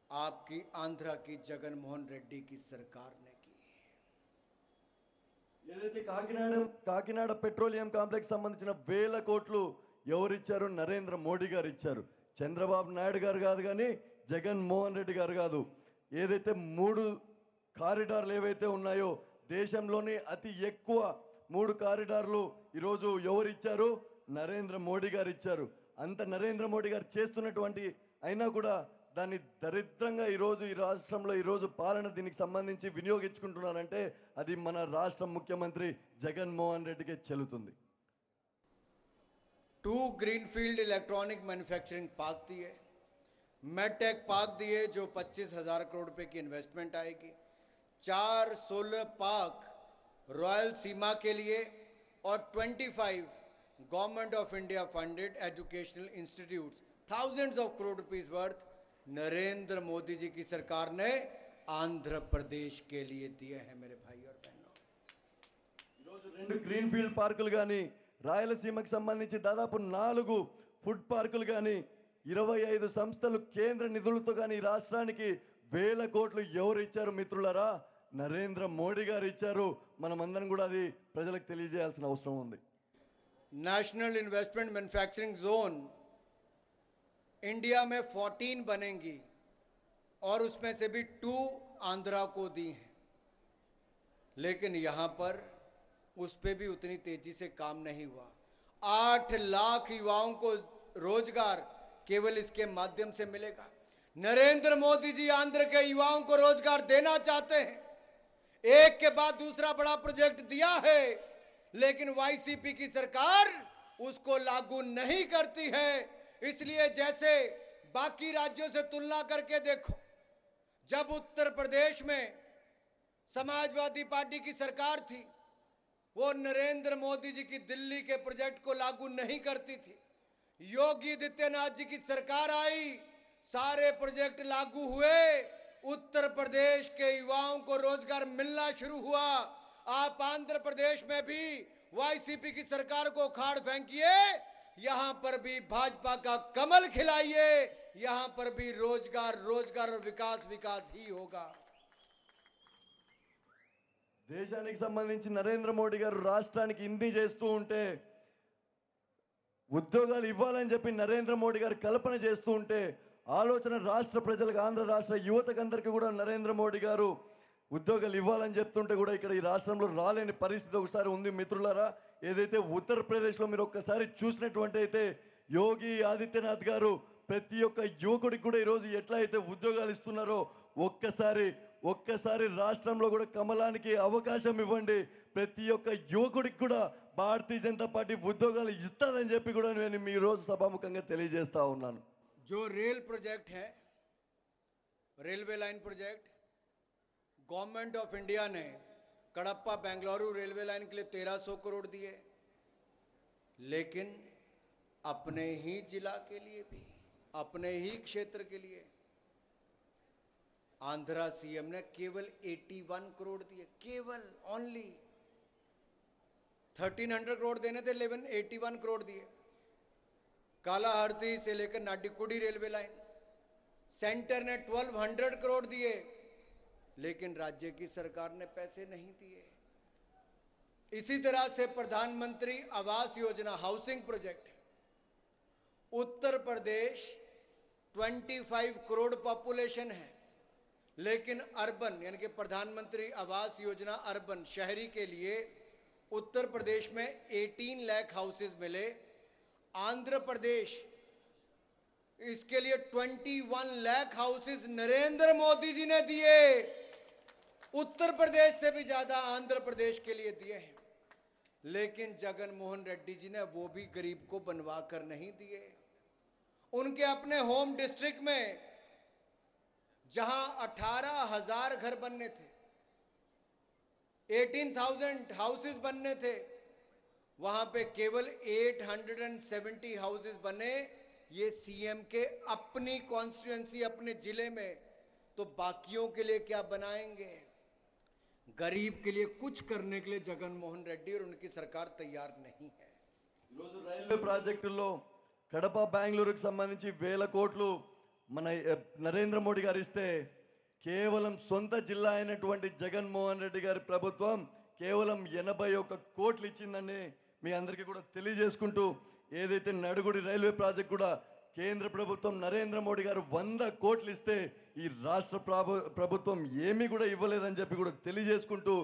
आपकी आंध्रा की जगनमोहन रेड्डी की सरकार ने की। ఏదైతే కాకినాడ పెట్రోలియం కాంప్లెక్స్ సంబంధించిన వేల కోట్లు ఎవరిచ్చారు? నరేంద్ర మోడీ గారు ఇచ్చారు. చంద్రబాబు నాయుడు గారు కాదు, కానీ జగన్మోహన్ రెడ్డి గారు కాదు. ఏదైతే 3 కారిడార్లు ఏవైతే ఉన్నాయో దేశంలోని అతి ఎక్కువ 3 కారిడార్లు ఈరోజు ఎవరు ఇచ్చారు? నరేంద్ర మోడీ గారు ఇచ్చారు. అంత నరేంద్ర మోడీ గారు చేస్తున్నటువంటి అయినా కూడా దాన్ని దరిద్రంగా ఈరోజు ఈ రాష్ట్రంలో ఈరోజు పాలన దీనికి సంబంధించి వినియోగించుకుంటున్నారంటే అది మన రాష్ట్ర ముఖ్యమంత్రి జగన్మోహన్ రెడ్డికే చెల్లుతుంది. 2 ग्रीनफील्ड इलेक्ट्रॉनिक मैन्युफैक्चरिंग पार्क दिए, मेडटेक पार्क दिए जो 25,000 करोड़ रुपए की इन्वेस्टमेंट आएगी, 4 सोलर पार्क रॉयल सीमा के लिए और 25 government of India funded educational institutes thousands of crore rupees worth Narendra Modi ji की सरकार ने आंध्र प्रदेश के लिए दिए हैं मेरे भाई और बहनों। ఈరోజు 2 గ్రీన్ ఫీల్డ్ పార్కులు కానీ రాయలసీమకు సంబంధించి దాదాపు 4 ఫుడ్ పార్కులు కానీ 25 సంస్థలు కేంద్ర నిధులతో కానీ ఈ రాష్ట్రానికి వేల కోట్లు ఎవరు ఇచ్చారు మిత్రులారా? నరేంద్ర మోడీ గారు ఇచ్చారు. మనమందరం కూడా అది ప్రజలకు తెలియజేయాల్సిన అవసరం ఉంది. National investment manufacturing zone India में 14 बनेंगी और उसमें से भी 2 आंध्रा को दी हैं, लेकिन यहां पर उस पे भी उतनी तेजी से काम नहीं हुआ। 8 लाख युवाओं को रोजगार केवल इसके माध्यम से मिलेगा। नरेंद्र मोदी जी आंध्र के युवाओं को रोजगार देना चाहते हैं, एक के बाद दूसरा बड़ा प्रोजेक्ट दिया है, लेकिन वाईसीपी की सरकार उसको लागू नहीं करती है। इसलिए जैसे बाकी राज्यों से तुलना करके देखो, जब उत्तर प्रदेश में समाजवादी पार्टी की सरकार थी, वो नरेंद्र मोदी जी की दिल्ली के प्रोजेक्ट को लागू नहीं करती थी। योगी आदित्यनाथ जी की सरकार आई, सारे प्रोजेक्ट लागू हुए, उत्तर प्रदेश के युवाओं को रोजगार मिलना शुरू हुआ। आप आंध्र प्रदेश में भी वाईसीपी की सरकार को उखाड़ फेंकिए, यहां पर भी भाजपा का कमल खिलाइए, यहां पर भी रोजगार रोजगार और विकास विकास ही होगा। దేశానికి సంబంధించి నరేంద్ర మోడీ గారు రాష్ట్రానికి ఇన్ని చేస్తూ ఉంటే, ఉద్యోగాలు ఇవ్వాలని చెప్పి నరేంద్ర మోడీ గారు కల్పన చేస్తూ ఉంటే, ఆలోచన రాష్ట్ర ప్రజలకు ఆంధ్ర రాష్ట్ర యువతకందరికీ కూడా నరేంద్ర మోడీ గారు ఉద్యోగాలు ఇవ్వాలని చెప్తుంటే కూడా ఇక్కడ ఈ రాష్ట్రంలో రాలేని పరిస్థితి ఒకసారి ఉంది మిత్రులారా. ఏదైతే ఉత్తరప్రదేశ్లో మీరు ఒక్కసారి చూసినటువంటి అయితే యోగి ఆదిత్యనాథ్ గారు ప్రతి ఒక్క యువకుడికి కూడా ఈరోజు ఎట్లా అయితే ఉద్యోగాలు ఇస్తున్నారో ఒక్కసారి రాష్ట్రంలో కూడా కమలానికి అవకాశం ఇవ్వండి. ప్రతి ఒక్క యువకుడికి కూడా భారతీయ జనతా పార్టీ ఉద్యోగాలు ఇస్తాదని చెప్పి కూడా నేను మీ రోజు సభాముఖంగా తెలియజేస్తా ఉన్నాను. जो रेल प्रोजेक्ट है, railway line project, government of India ने कड़प्पा बेंगलुरु रेलवे लाइन के लिए 1300 करोड़ दिए, लेकिन अपने ही जिला के लिए भी, अपने ही क्षेत्र के लिए आंध्रा सीएम ने केवल 81 करोड़ दिए, केवल ओनली 1300 करोड़ देने थे, 81 करोड़ दिए। कालाहरती से लेकर नाडिकुड़ी रेलवे लाइन सेंटर ने 1200 करोड़ दिए, लेकिन राज्य की सरकार ने पैसे नहीं दिए। इसी तरह से प्रधानमंत्री Awas Yojana housing project, Uttar Pradesh 25 crore population है, लेकिन अर्बन यानी कि प्रधानमंत्री आवास योजना अर्बन शहरी के लिए उत्तर प्रदेश में 18 लाख हाउसेज मिले। आंध्र प्रदेश इसके लिए 21 लाख हाउसेज नरेंद्र मोदी जी ने दिए। उत्तर प्रदेश से भी ज्यादा आंध्र प्रदेश के लिए दिए हैं, लेकिन जगनमोहन रेड्डी जी ने वो भी गरीब को बनवा कर नहीं दिए। उनके अपने होम डिस्ट्रिक्ट में जहां 18,000 घर बनने थे, 18,000 हाउसेज बनने थे, वहां पे केवल 870 हाउसेज बने। ये सीएम के अपनी कॉन्स्टिट्यूएंसी अपने जिले में, तो बाकियों के लिए क्या बनाएंगे? गरीब के लिए कुछ करने के लिए जगनमोहन रेड्डी और उनकी सरकार तैयार नहीं है। ఈరోజు రైల్వే ప్రాజెక్టుల్లో కడప బెంగళూరుకు సంబంధించి 1000 కోట్లు మన నరేంద్ర మోడీ గారు ఇస్తే కేవలం సొంత జిల్లా అయినటువంటి జగన్మోహన్ రెడ్డి గారి ప్రభుత్వం కేవలం 81 కోట్లు ఇచ్చిందని మీ అందరికీ కూడా తెలియజేసుకుంటూ, ఏదైతే నడుగుడి రైల్వే ప్రాజెక్ట్ కూడా కేంద్ర ప్రభుత్వం నరేంద్ర మోడీ గారు 100 కోట్లు ఇస్తే ఈ రాష్ట్ర ప్రభుత్వం ఏమీ కూడా ఇవ్వలేదని చెప్పి కూడా తెలియజేసుకుంటూ,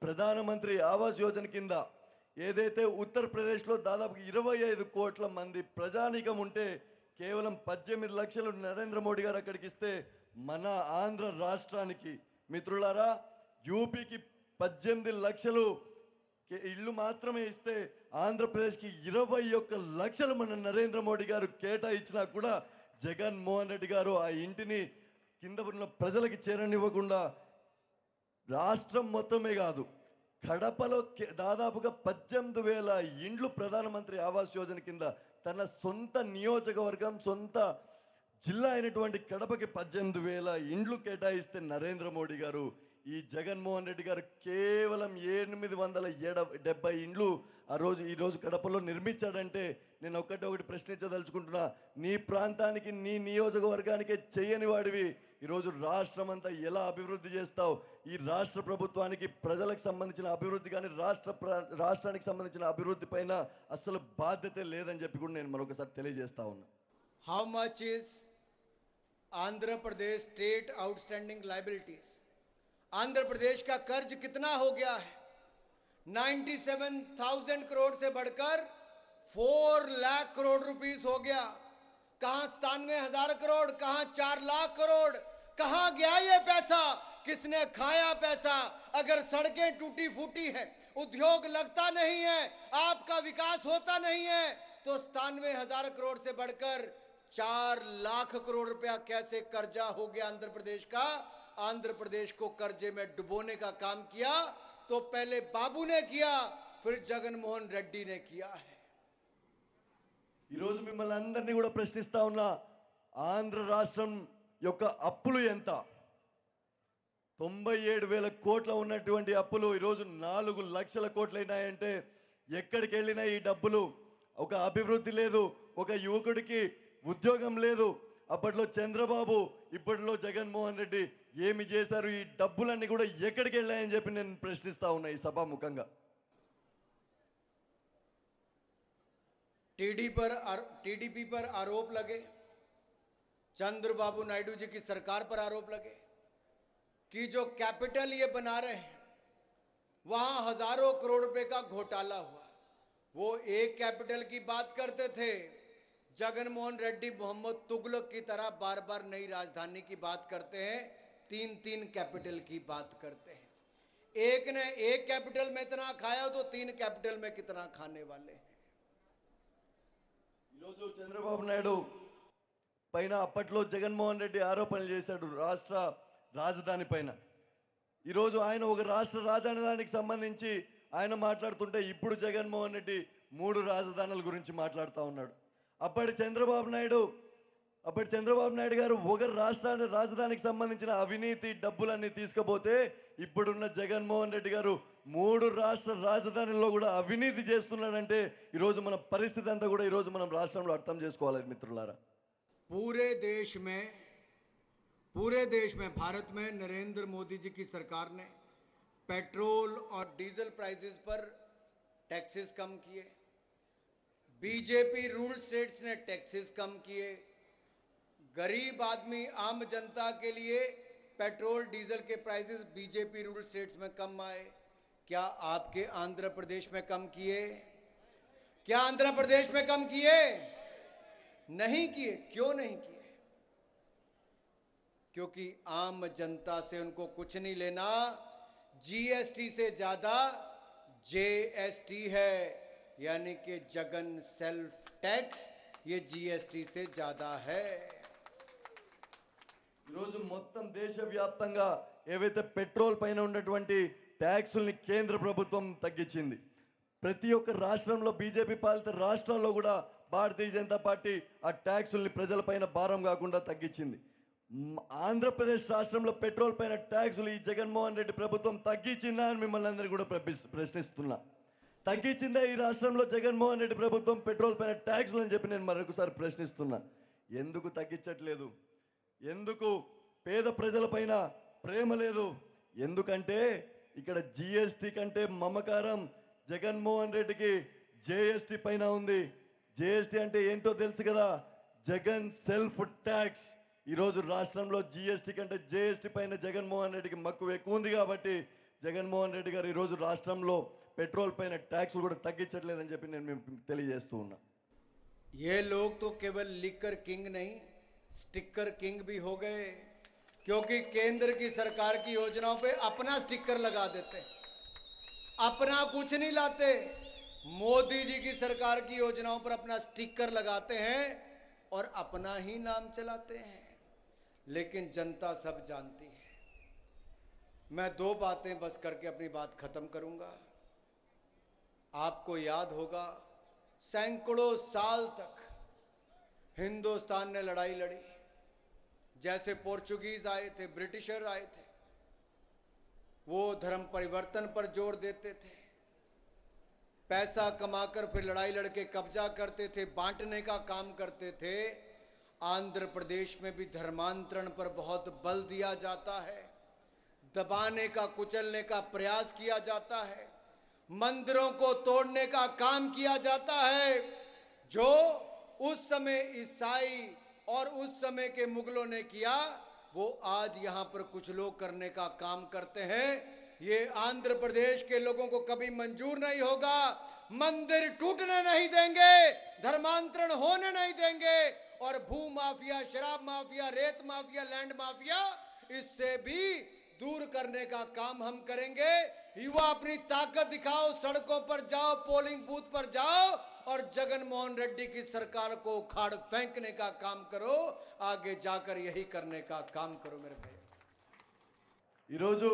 ప్రధానమంత్రి ఆవాస్ యోజన కింద ఏదైతే ఉత్తరప్రదేశ్లో దాదాపు 25 కోట్ల మంది ప్రజానీకం ఉంటే కేవలం 18 లక్షలు నరేంద్ర మోడీ గారు అక్కడికి ఇస్తే, మన ఆంధ్ర రాష్ట్రానికి మిత్రులారా యూపీకి 18 లక్షలు ఇల్లు మాత్రమే ఇస్తే ఆంధ్రప్రదేశ్కి 21 లక్షలు మన నరేంద్ర మోడీ గారు కేటాయించినా కూడా జగన్మోహన్ రెడ్డి గారు ఆ ఇంటిని కింద ఉన్న ప్రజలకి చేరనివ్వకుండా రాష్ట్రం మొత్తమే కాదు కడపలో దాదాపుగా 18,000 ఇండ్లు ప్రధానమంత్రి ఆవాస్ యోజన కింద తన సొంత నియోజకవర్గం సొంత జిల్లా అయినటువంటి కడపకి 18,000 ఇండ్లు కేటాయిస్తే నరేంద్ర మోడీ గారు ఈ జగన్మోహన్ రెడ్డి గారు కేవలం 870 ఇండ్లు ఈ రోజు కడపలో నిర్మించాడంటే నేను ఒకటి ప్రశ్నించదలుచుకుంటున్నా, నీ ప్రాంతానికి నీ నియోజకవర్గానికే చేయని వాడివి ఈరోజు రాష్ట్రం అంతా ఎలా అభివృద్ధి చేస్తావు? ఈ రాష్ట్ర ప్రభుత్వానికి ప్రజలకు సంబంధించిన అభివృద్ధి కానీ రాష్ట్రానికి సంబంధించిన అభివృద్ధి పైన అసలు బాధ్యత లేదని చెప్పి కూడా నేను మరొకసారి తెలియజేస్తా ఉన్నా. How much is Andhra Pradesh state outstanding liabilities? Andhra Pradesh का कर्ज कितना हो गया है? 97,000 करोड़ से बढ़कर 4 लाख करोड़ रुपीस हो गया. कहां 97,000 करोड़, कहां 4 लाख करोड़, कहां गया ये पैसा? किसने खाया पैसा? अगर सड़कें टूटी फूटी है, उद्योग लगता नहीं है, आपका विकास होता नहीं है, तो 97,000 करोड़ से बढ़कर 4 लाख करोड़ रुपया कैसे कर्जा हो गया आंध्र प्रदेश का? आंध्र प्रदेश को कर्जे में डुबोने का काम किया तो पहले बाबू ने किया, फिर जगनमोहन रेड्डी ने किया है. ఈ రోజు మిమ్మల్ని అందరినీ కూడా ప్రశ్నిస్తా ఉన్నా, ఆంధ్ర రాష్ట్రం యొక్క అప్పులు ఎంత? 97,000 కోట్ల ఉన్నటువంటి అప్పులు ఈరోజు 4 లక్షల కోట్లైనాయంటే ఎక్కడికి వెళ్ళినా ఈ డబ్బులు? ఒక అభివృద్ధి లేదు, ఒక యువకుడికి ఉద్యోగం లేదు. అప్పట్లో చంద్రబాబు, ఇప్పట్లో జగన్మోహన్ రెడ్డి ఏమి చేశారు? ఈ డబ్బులన్నీ కూడా ఎక్కడికి వెళ్ళాయని చెప్పి నేను ప్రశ్నిస్తా ఉన్నా ఈ సభాముఖంగా. टीडीपी पर आरोप लगे, चंद्रबाबू नायडू जी की सरकार पर आरोप लगे कि जो कैपिटल ये बना रहे हैं वहां हजारों करोड़ रुपए का घोटाला हुआ. वो एक कैपिटल की बात करते थे, जगनमोहन रेड्डी मोहम्मद तुगलक की तरह बार बार नई राजधानी की बात करते हैं, 3 कैपिटल की बात करते हैं. एक ने एक कैपिटल में इतना खाया तो 3 कैपिटल में कितना खाने वाले हैं. ఈరోజు చంద్రబాబు నాయుడు పైన అప్పట్లో జగన్మోహన్ రెడ్డి ఆరోపణలు చేశాడు రాష్ట్ర రాజధాని పైన. ఈరోజు ఆయన ఒక రాష్ట్ర రాజధానికి సంబంధించి ఆయన మాట్లాడుతుంటే ఇప్పుడు జగన్మోహన్ రెడ్డి 3 రాజధానుల గురించి మాట్లాడుతూ ఉన్నాడు. అప్పటి చంద్రబాబు నాయుడు గారు ఒక రాజధానికి సంబంధించిన అవినీతి డబ్బులన్నీ తీసుకుపోతే ఇప్పుడున్న జగన్మోహన్ రెడ్డి గారు 3 రాష్ట్ర రాజధానుల్లో కూడా అవినీతి చేస్తున్నాడంటే ఈరోజు మన పరిస్థితి అంతా కూడా ఈరోజు మనం రాష్ట్రంలో అర్థం చేసుకోవాలి మిత్రులారా. पूरे देश में भारत में नरेंद्र मोदी जी की सरकार ने पेट्रोल और डीजल प्राइसेस पर टैक्सेस कम किए, बीजेपी रूल्ड स्टेट्स ने टैक्सेस कम किए, गरीब आदमी आम जनता के लिए पेट्रोल डीजल के प्राइसेस बीजेपी रूल्ड स्टेट्स में कम आए. क्या आपके आंध्र प्रदेश में कम किए? क्या आंध्र प्रदेश में कम किए? नहीं किए. क्यों नहीं किए? क्योंकि आम जनता से उनको कुछ नहीं लेना. जीएसटी से ज्यादा जेएसटी है, यानी कि जगन सेल्फ टैक्स, ये जीएसटी से ज्यादा है. ఈరోజు మొత్తం దేశవ్యాప్తంగా ఏవైతే పెట్రోల్ పైన ఉన్నటువంటి ట్యాక్సుల్ని కేంద్ర ప్రభుత్వం తగ్గించింది. ప్రతి ఒక్క రాష్ట్రంలో బీజేపీ పాలిత రాష్ట్రాల్లో కూడా భారతీయ జనతా పార్టీ ఆ ట్యాక్సుల్ని ప్రజలపైన భారం కాకుండా తగ్గించింది. ఆంధ్రప్రదేశ్ రాష్ట్రంలో పెట్రోల్ పైన ట్యాక్సులు ఈ జగన్మోహన్ రెడ్డి ప్రభుత్వం తగ్గించిందా అని మిమ్మల్ని అందరినీ కూడా ప్రశ్నిస్తున్నా. తగ్గించిందే ఈ రాష్ట్రంలో జగన్మోహన్ రెడ్డి ప్రభుత్వం పెట్రోల్ పైన ట్యాక్స్లు అని చెప్పి నేను మరొకసారి ప్రశ్నిస్తున్నా. ఎందుకు తగ్గించట్లేదు? ఎందుకు పేద ప్రజలపైన ప్రేమ లేదు? ఎందుకంటే ఇక్కడ జిఎస్టి కంటే మమకారం జగన్మోహన్ రెడ్డికి జేఎస్టి పైన ఉంది. జేఎస్టి అంటే ఏంటో తెలుసు కదా, జగన్ సెల్ఫ్ ట్యాక్స్. ఈరోజు రాష్ట్రంలో జిఎస్టి కంటే జేఎస్టి పైన జగన్మోహన్ రెడ్డికి మక్కువ ఎక్కువ ఉంది కాబట్టి జగన్మోహన్ రెడ్డి గారు ఈరోజు రాష్ట్రంలో పెట్రోల్ పైన ట్యాక్స్ కూడా తగ్గించట్లేదని చెప్పి నేను మీకు తెలియజేస్తూ ఉన్నా. ये लोग तो केवल लिकर किंग नहीं, स्टिकर किंग भी हो गए, क्योंकि केंद्र की सरकार की योजनाओं पे अपना स्टिकर लगा देते हैं, अपना कुछ नहीं लाते। मोदी जी की सरकार की योजनाओं पर अपना स्टिकर लगाते हैं और अपना ही नाम चलाते हैं, लेकिन जनता सब जानती है। मैं दो बातें बस करके अपनी बात खत्म करूंगा। आपको याद होगा, सैकड़ों साल तक हिंदुस्तान ने लड़ाई लड़ी। जैसे पोर्चुगीज आए थे, ब्रिटिशर आए थे, वो धर्म परिवर्तन पर जोर देते थे, पैसा कमाकर फिर लड़ाई लड़के कब्जा करते थे, बांटने का काम करते थे। आंध्र प्रदेश में भी धर्मांतरण पर बहुत बल दिया जाता है, दबाने का कुचलने का प्रयास किया जाता है, मंदिरों को तोड़ने का काम किया जाता है। जो उस समय ईसाई और उस समय के मुगलों ने किया, वो आज यहां पर कुछ लोग करने का काम करते हैं। ये आंध्र प्रदेश के लोगों को कभी मंजूर नहीं होगा। मंदिर टूटने नहीं देंगे, धर्मांतरण होने नहीं देंगे, और भू माफिया, शराब माफिया, रेत माफिया, लैंड माफिया, इससे भी दूर करने का काम हम करेंगे। युवा अपनी ताकत दिखाओ, सड़कों पर जाओ, पोलिंग बूथ पर जाओ और जगनमोहन रेड्डी की सरकार को उखाड़ फेंकने का काम करो। आगे जाकर यही करने का काम करो मेरे भाई। ఈరోజు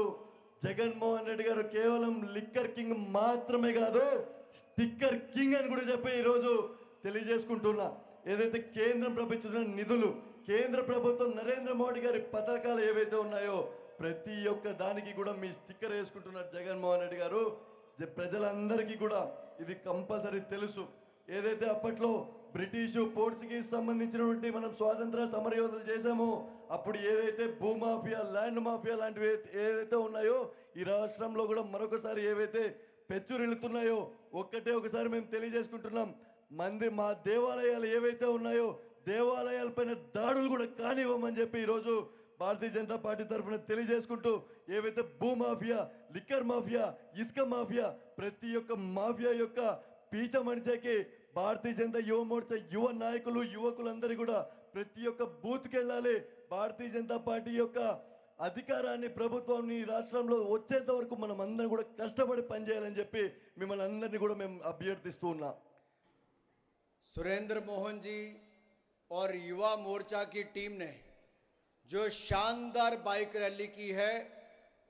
జగన్మోహన్ రెడ్డి గారు కేవలం లిక్కర్ కింగ్ మాత్రమే కాదు, స్టిక్కర్ కింగ్ అని కూడా చెప్పి ఈరోజు తెలియజేసుకుంటున్నా. ఏదైతే కేంద్రం ప్రభుత్వం నిధులు, కేంద్ర ప్రభుత్వం నరేంద్ర మోడీ గారి పథకాలు ఏవైతే ఉన్నాయో ప్రతి ఒక్క దానికి కూడా మీ స్టిక్కర్ వేసుకుంటున్నారు జగన్మోహన్ రెడ్డి గారు. ప్రజలందరికీ కూడా ఇది కంపల్సరీ తెలుసు. ఏదైతే అప్పట్లో బ్రిటిషు, పోర్చుగీస్ సంబంధించినటువంటి మనం స్వాతంత్ర సమరయోధులు చేశామో, అప్పుడు ఏదైతే భూమాఫియా, ల్యాండ్ మాఫియా లాంటివి ఏదైతే ఉన్నాయో ఈ రాష్ట్రంలో కూడా మరొకసారి ఏవైతే పెచ్చురిల్లుతున్నాయో ఒక్కటే ఒకసారి మేము తెలియజేసుకుంటున్నాం. మా దేవాలయాలు ఏవైతే ఉన్నాయో దేవాలయాలపైన దాడులు కూడా కానివ్వమని చెప్పి ఈరోజు భారతీయ జనతా పార్టీ తరఫున తెలియజేసుకుంటూ, ఏవైతే భూమాఫియా, లిక్కర్ మాఫియా, ఇసుక మాఫియా, ప్రతి ఒక్క మాఫియా యొక్క పీచమణిచేకి భారతీయ జనతా యువ మోర్చా యువ నాయకులు, యువకులందరూ కూడా ప్రతి ఒక్క బూత్కి వెళ్ళాలి. భారతీయ జనతా పార్టీ యొక్క అధికారాన్ని, ప్రభుత్వాన్ని రాష్ట్రంలో వచ్చేంత వరకు మనం అందరం కూడా కష్టపడి పనిచేయాలని చెప్పి మిమ్మల్ని అందరినీ కూడా మేము అభ్యర్థిస్తూ ఉన్నాం. सुरेंद्र मोहन जी और युवा मोर्चा की टीम ने जो शानदार बाइक रैली की है,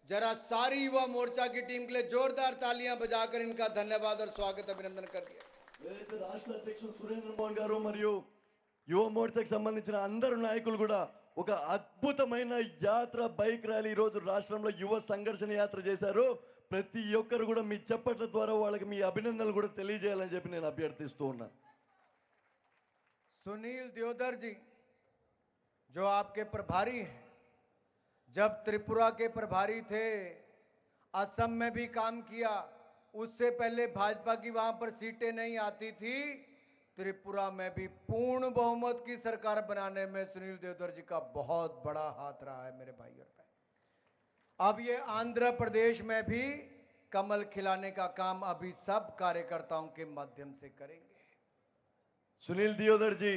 जरा सारी युवा मोर्चा की टीम के लिए जोरदार तालियां बजाकर इनका धन्यवाद और स्वागत अभिनंदन कर दिया। ఏదైతే రాష్ట్ర అధ్యక్షుడు సురేంద్ర మోహన్ గారు మరియు యువ మోర్చాకు సంబంధించిన అందరు నాయకులు కూడా ఒక అద్భుతమైన యాత్ర, బైక్ ర్యాలీ ఈరోజు రాష్ట్రంలో యువ సంఘర్షణ యాత్ర చేశారు. ప్రతి ఒక్కరు కూడా మీ చప్పట్ల ద్వారా వాళ్ళకి మీ అభినందనలు కూడా తెలియజేయాలని చెప్పి నేను అభ్యర్థిస్తూ ఉన్నాను. सुनील दियोदर जी जो आपके प्रभारी हैं, जब त्रिपुरा के प्रभारी थे, असम में भी काम किया, उससे पहले भाजपा की वहां पर सीटें नहीं आती थी, त्रिपुरा में भी पूर्ण बहुमत की सरकार बनाने में सुनील दियोदर जी का बहुत बड़ा हाथ रहा है मेरे भाई और बहन। अब ये आंध्र प्रदेश में भी कमल खिलाने का काम अभी सब कार्यकर्ताओं के माध्यम से करेंगे। సునీల్ దియోదర్ జీ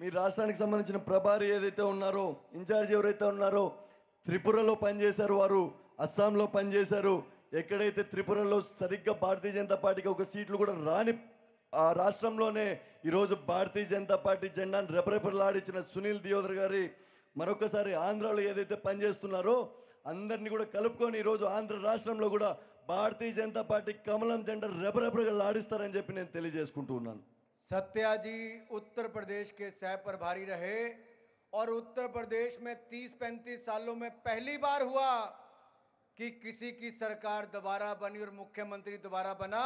మీ రాష్ట్రానికి సంబంధించిన ప్రభారి ఏదైతే ఉన్నారో, ఇన్ఛార్జ్ ఎవరైతే ఉన్నారో, త్రిపురలో పనిచేశారు, వారు అస్సాంలో పనిచేశారు. ఎక్కడైతే త్రిపురలో సరిగ్గా భారతీయ జనతా పార్టీకి ఒక సీట్లు కూడా రాని ఆ రాష్ట్రంలోనే ఈరోజు భారతీయ జనతా పార్టీ జెండాను రెపరెపలాడించిన సునీల్ దియోదర్ గారి మరొకసారి ఆంధ్రాలో ఏదైతే పనిచేస్తున్నారో అందరినీ కూడా కలుపుకొని ఈరోజు ఆంధ్ర రాష్ట్రంలో కూడా భారతీయ జనతా పార్టీ కమలం జెండా రెపరెపగా లాడిస్తారని చెప్పి నేను తెలియజేసుకుంటూ ఉన్నాను. सत्या जी उत्तर प्रदेश के सह प्रभारी रहे और उत्तर प्रदेश में 30-35 सालों में पहली बार हुआ कि किसी की सरकार दोबारा बनी और मुख्यमंत्री दोबारा बना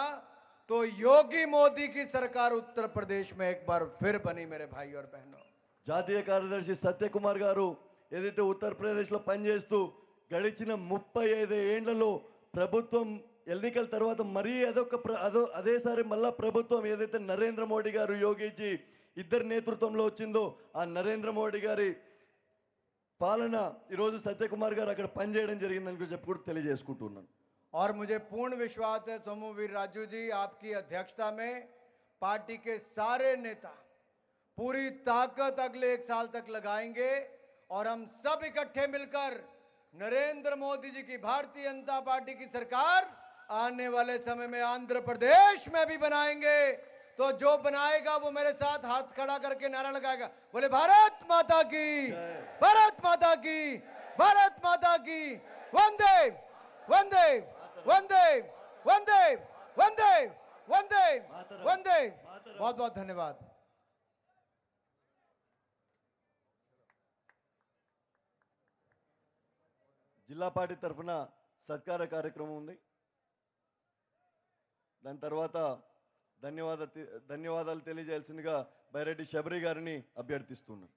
तो योगी मोदी की सरकार उत्तर प्रदेश में एक बार फिर बनी मेरे भाई और बहनों। జాతీయ కార్యదర్శి సత్యకుమార్ గారు ఏదైతే ఉత్తరప్రదేశ్లో పనిచేస్తూ గడిచిన 35 ఏండ్లలో ప్రభుత్వం ఎన్నికల తర్వాత మరీ అదేసారి మళ్ళా ప్రభుత్వం ఏదైతే నరేంద్ర మోడీ గారు యోగిజీ ఇద్దరి నేతృత్వంలో వచ్చిందో ఆ నరేంద్ర మోడీ గారి పాలన ఈరోజు సత్యకుమార్ గారు అక్కడ పనిచేయడం జరిగిందని చెప్పి కూడా తెలియజేసుకుంటున్నాను। और मुझे पूर्ण विश्वास है सोमू वीर राजू जी, आपकी अध्यक्षता में पार्टी के सारे नेता पूरी ताकत अगले 1 साल तक लगाएंगे और हम सब इकट्ठे मिलकर नरेंद्र मोदी जी की भारतीय जनता पार्टी की सरकार आने वाले समय में आंध्र प्रदेश में भी बनाएंगे। तो जो बनाएगा वो मेरे साथ हाथ खड़ा करके नारा लगाएगा, बोले भारत माता की, भारत माता की, भारत माता की, वंदे वंदे वंदे वंदे वंदे वंदे वंदे। बहुत बहुत धन्यवाद। జిల్లా పార్టీ తరఫున సత్కార కార్యక్రమం ఉంది। దాని తర్వాత ధన్యవాదాలు తెలియజేయాల్సిందిగా బైరెడ్డి శబరి గారిని అభ్యర్థిస్తున్నాను।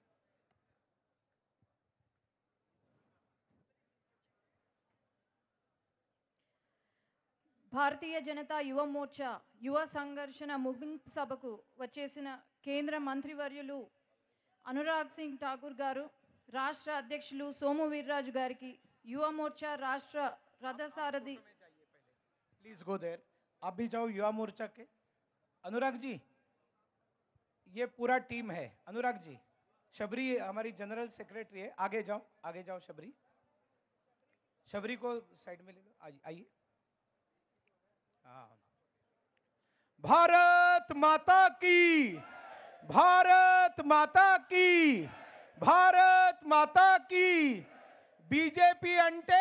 భారతీయ జనతా యువ మోర్చా యువ సంఘర్షణ ముగింపు సభకు వచ్చేసిన కేంద్ర మంత్రివర్యులు అనురాగ్ సింగ్ ఠాకూర్ గారు, రాష్ట్ర అధ్యక్షులు సోము వీర్రాజు గారికి, युवा मोर्चा राष्ट्र रथसारथी प्लीज गो देयर। आप भी जाओ युवा मोर्चा के। अनुराग जी, ये पूरा टीम है। अनुराग जी, शबरी हमारी जनरल सेक्रेटरी है, आगे जाओ शबरी, शबरी को साइड में ले लो, आइए। हाँ, भारत माता की, भारत माता की, भारत माता की। बीजेपी अंटे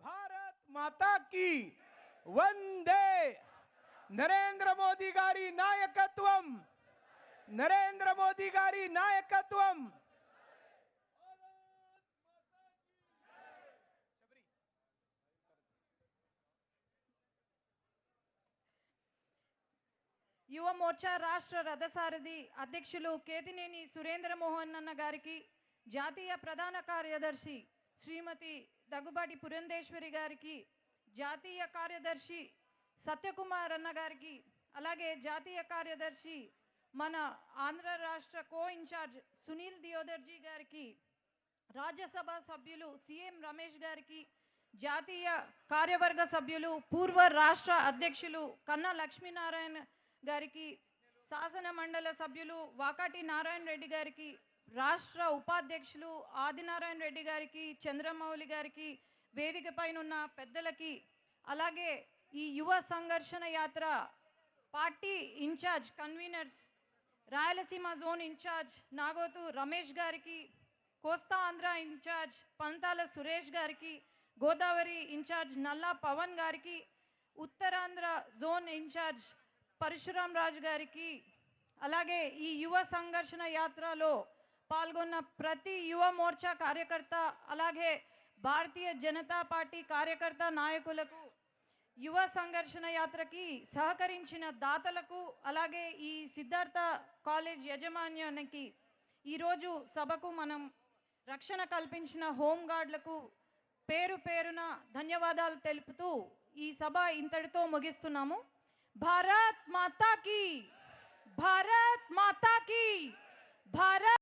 भारत माता की। वंदे नरेंद्र मोदी गारी नायकत्वम, नरेंद्र मोदी गारी नायकत्वम। యువ మోర్చా రాష్ట్ర రథసారథి అధ్యక్షులు కేతినేని సురేంద్ర మోహన్ అన్న గారికి, జాతీయ ప్రధాన కార్యదర్శి శ్రీమతి దగ్గుబాటి పురంధేశ్వరి గారికి, జాతీయ కార్యదర్శి సత్యకుమార్ అన్న గారికి, అలాగే జాతీయ కార్యదర్శి మన ఆంధ్ర రాష్ట్ర కో ఇన్ఛార్జ్ సునీల్ దియోదర్జీ గారికి, రాజ్యసభ సభ్యులు సిఎం రమేష్ గారికి, జాతీయ కార్యవర్గ సభ్యులు పూర్వ రాష్ట్ర అధ్యక్షులు కన్నా లక్ష్మీనారాయణ గారికి, శాసన మండలి సభ్యులు వాకాటి నారాయణ రెడ్డి గారికి, రాష్ట్ర ఉపాధ్యక్షులు ఆదినారాయణ రెడ్డి గారికి, చంద్రమౌళి గారికి, వేదికపైన ఉన్న పెద్దలకి, అలాగే ఈ యువ సంఘర్షణ యాత్ర party incharge convenors Rayalaseema zone incharge Nagothu Ramesh గారికి, కోస్తా ఆంధ్ర ఇన్ఛార్జ్ పంతాల సురేష్ గారికి, గోదావరి ఇన్ఛార్జ్ నల్లా పవన్ గారికి, ఉత్తరాంధ్ర జోన్ ఇన్ఛార్జ్ పరశురాం రాజు గారికి, అలాగే ఈ యువ సంఘర్షణ యాత్రలో పాల్గొన్న ప్రతి యువ మోర్చా కార్యకర్త, అలాగే భారతీయ జనతా పార్టీ కార్యకర్త నాయకులకు, యువ సంఘర్షణ యాత్రకి సహకరించిన దాతలకు, అలాగే ఈ సిద్ధార్థ కాలేజ్ యజమాన్యానికి, ఈరోజు సభకు మనం రక్షణ కల్పించిన హోంగార్డులకు పేరు పేరున ధన్యవాదాలు తెలుపుతూ ఈ సభ ఇంతటితో ముగిస్తున్నాము। भारत माता की, भारत माता की।